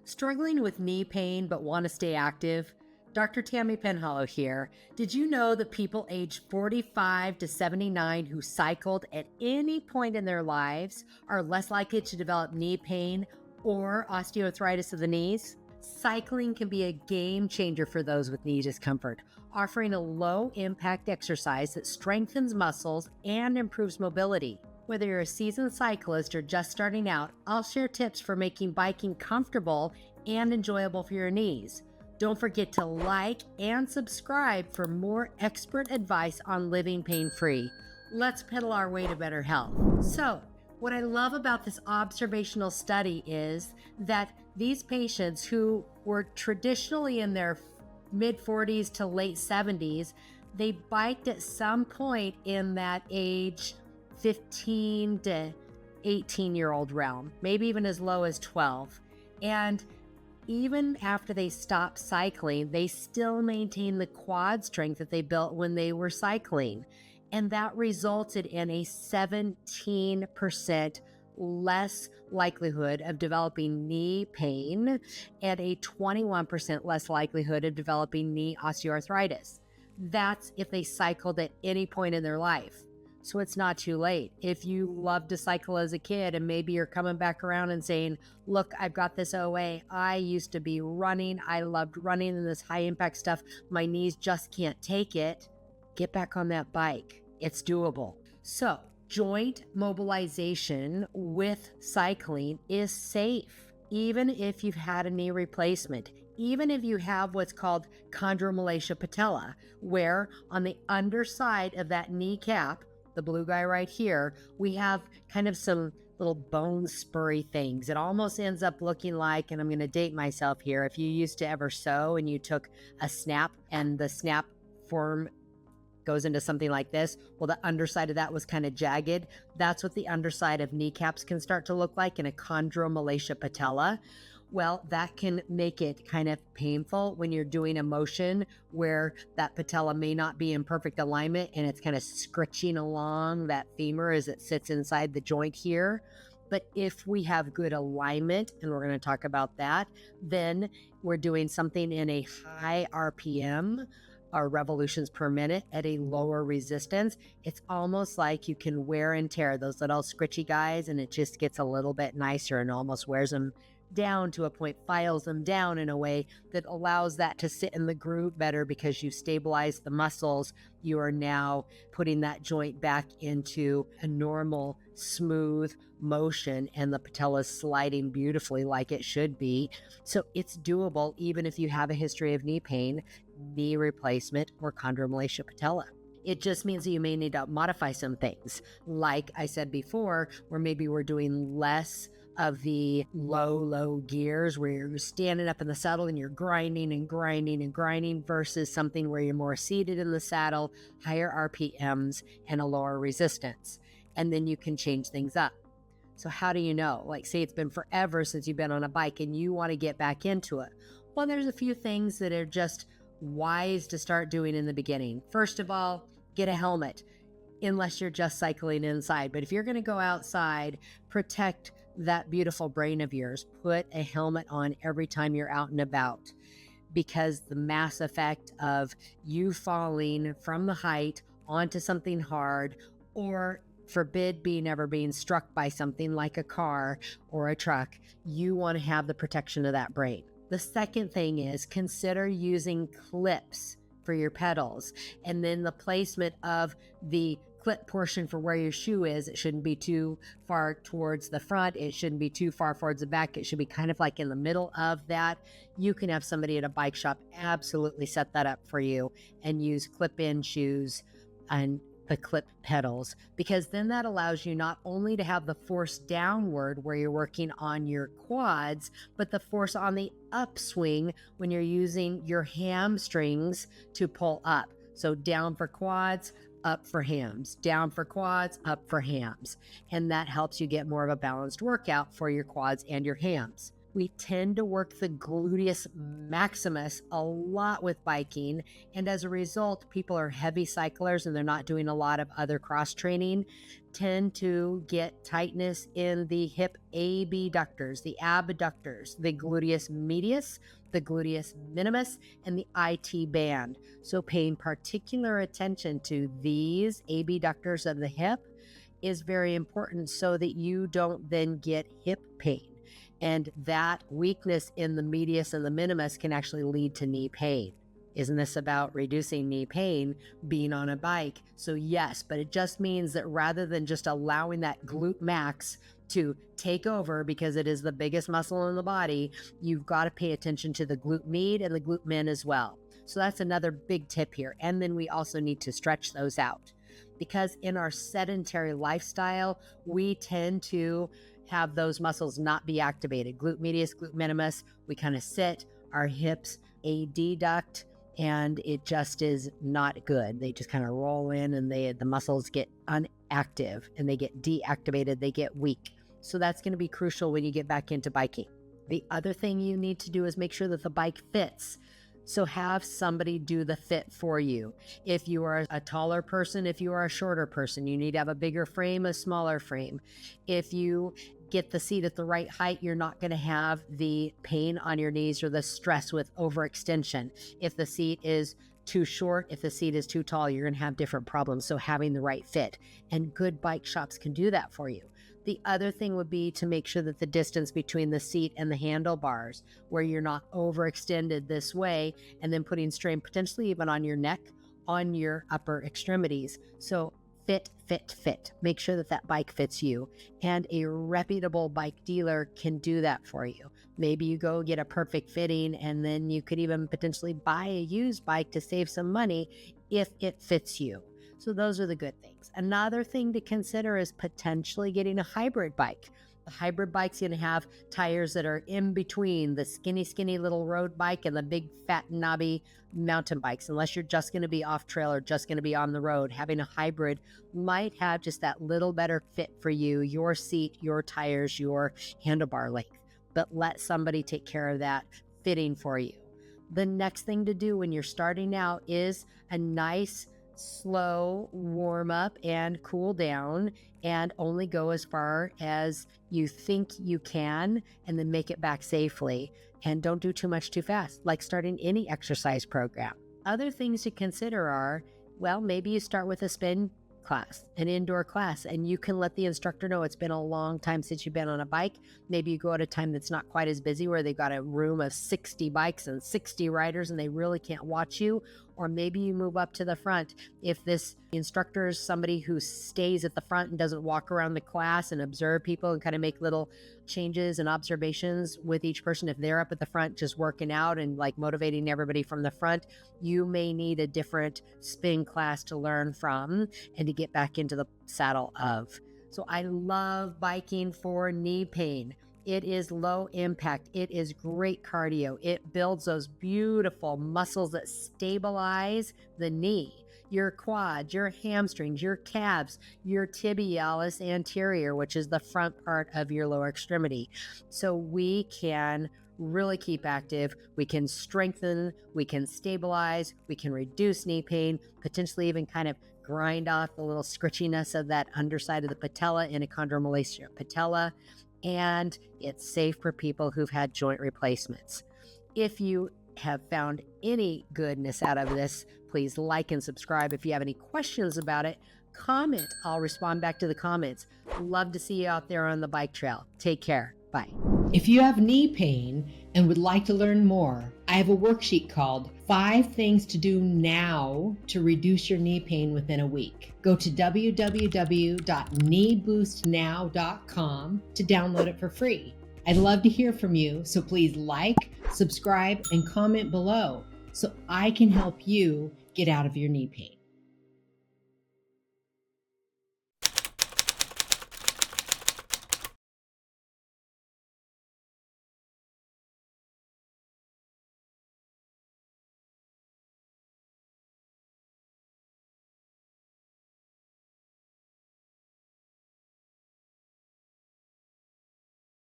Struggling with knee pain but want to stay active? Dr. Tammy Penhollow here. Did you know that people aged 45 to 79 who cycled at any point in their lives are less likely to develop knee pain or osteoarthritis of the knees? Cycling can be a game changer for those with knee discomfort, offering a low-impact exercise that strengthens muscles and improves mobility. Whether you're a seasoned cyclist or just starting out, I'll share tips for making biking comfortable and enjoyable for your knees. Don't forget to like and subscribe for more expert advice on living pain-free. Let's pedal our way to better health. So, what I love about this observational study is that these patients who were traditionally in their mid-40s to late 70s, they biked at some point in that age 15 to 18-year-old realm, maybe even as low as 12. And even after they stopped cycling, they still maintain the quad strength that they built when they were cycling. And that resulted in a 17% less likelihood of developing knee pain and a 21% less likelihood of developing knee osteoarthritis. That's if they cycled at any point in their life. So it's not too late. If you loved to cycle as a kid and maybe you're coming back around and saying, look, I've got this OA. I used to be running. I loved running and this high impact stuff. My knees just can't take it. Get back on that bike. It's doable. So joint mobilization with cycling is safe, even if you've had a knee replacement. Even if you have what's called chondromalacia patella, where on the underside of that kneecap, the blue guy right here, we have kind of some little bone spurry things. It almost ends up looking like, and I'm going to date myself here, if you used to ever sew and you took a snap and the snap form goes into something like this, well, the underside of that was kind of jagged. That's what the underside of kneecaps can start to look like in a chondromalacia patella. Well, that can make it kind of painful when you're doing a motion where that patella may not be in perfect alignment and it's kind of scritching along that femur as it sits inside the joint here. But if we have good alignment, and we're going to talk about that, then we're doing something in a high RPM, or revolutions per minute, at a lower resistance. It's almost like you can wear and tear those little scritchy guys and it just gets a little bit nicer and almost wears them down to a point, files them down in a way that allows that to sit in the groove better because you stabilize the muscles. You are now putting that joint back into a normal, smooth motion and the patella is sliding beautifully like it should be. So it's doable even if you have a history of knee pain, knee replacement, or chondromalacia patella. It just means that you may need to modify some things. Like I said before, where maybe we're doing less of the low gears where you're standing up in the saddle and you're grinding and grinding and grinding versus something where you're more seated in the saddle, higher RPMs, and a lower resistance. And then you can change things up. So how do you know? Like, say it's been forever since you've been on a bike and you want to get back into it. Well, there's a few things that are just wise to start doing in the beginning. First of all, get a helmet, unless you're just cycling inside. But if you're going to go outside, protect that beautiful brain of yours. Put a helmet on every time you're out and about, because the mass effect of you falling from the height onto something hard, or forbid ever being struck by something like a car or a truck, you want to have the protection of that brain. The second thing is consider using clips for your pedals, and then the placement of the clip portion for where your shoe is. It shouldn't be too far towards the front. It shouldn't be too far towards the back. It should be kind of like in the middle of that. You can have somebody at a bike shop absolutely set that up for you and use clip-in shoes and the clip pedals, because then that allows you not only to have the force downward where you're working on your quads, but the force on the upswing when you're using your hamstrings to pull up. So down for quads, up for hams, down for quads, up for hams. And that helps you get more of a balanced workout for your quads and your hams. We tend to work the gluteus maximus a lot with biking. And as a result, people are heavy cyclers and they're not doing a lot of other cross training, tend to get tightness in the hip abductors, the abductors, the gluteus medius, the gluteus minimus, and the IT band. So paying particular attention to these abductors of the hip is very important so that you don't then get hip pain. And that weakness in the medius and the minimus can actually lead to knee pain. Isn't this about reducing knee pain, being on a bike? So yes, but it just means that rather than just allowing that glute max to take over because it is the biggest muscle in the body, you've got to pay attention to the glute med and the glute min as well. So that's another big tip here. And then we also need to stretch those out, because in our sedentary lifestyle, we tend to have those muscles not be activated. Glute medius, glute minimus, we kind of sit, our hips adduct, and it just is not good. They just kind of roll in and the muscles get inactive and they get deactivated, they get weak. So that's going to be crucial when you get back into biking. The other thing you need to do is make sure that the bike fits. So have somebody do the fit for you. If you are a taller person, if you are a shorter person, you need to have a bigger frame, a smaller frame. If you get the seat at the right height, you're not going to have the pain on your knees or the stress with overextension. If the seat is too short, if the seat is too tall, you're going to have different problems. So having the right fit, and good bike shops can do that for you. The other thing would be to make sure that the distance between the seat and the handlebars, where you're not overextended this way and then putting strain potentially even on your neck, on your upper extremities. So fit. Make sure that that bike fits you, and a reputable bike dealer can do that for you. Maybe you go get a perfect fitting, and then you could even potentially buy a used bike to save some money if it fits you. So those are the good things. Another thing to consider is potentially getting a hybrid bike. The hybrid bike's going to have tires that are in between the skinny little road bike and the big fat knobby mountain bikes. Unless you're just going to be off trail or just going to be on the road, having a hybrid might have just that little better fit for you, your seat, your tires, your handlebar length. But let somebody take care of that fitting for you. The next thing to do when you're starting out is a nice slow warm up and cool down, and only go as far as you think you can and then make it back safely. And don't do too much too fast, like starting any exercise program. Other things to consider are, well, maybe you start with a spin class, an indoor class, and you can let the instructor know it's been a long time since you've been on a bike. Maybe you go at a time that's not quite as busy, where they've got a room of 60 bikes and 60 riders and they really can't watch you. Or maybe you move up to the front. If this instructor is somebody who stays at the front and doesn't walk around the class and observe people and kind of make little changes and observations with each person, if they're up at the front just working out and like motivating everybody from the front, you may need a different spin class to learn from and to get back into the saddle of. So I love biking for knee pain. It is low impact. It is great cardio. It builds those beautiful muscles that stabilize the knee, your quads, your hamstrings, your calves, your tibialis anterior, which is the front part of your lower extremity. So we can really keep active. We can strengthen, we can stabilize, we can reduce knee pain, potentially even kind of grind off the little scritchiness of that underside of the patella in achondroplasia patella. And it's safe for people who've had joint replacements. If you have found any goodness out of this, please like and subscribe. If you have any questions about it, comment. I'll respond back to the comments. Love to see you out there on the bike trail. Take care. Bye. If you have knee pain and would like to learn more, I have a worksheet called 5 Things to Do Now to Reduce Your Knee Pain Within a Week. Go to www.kneeboostnow.com to download it for free. I'd love to hear from you, so please like, subscribe, and comment below so I can help you get out of your knee pain.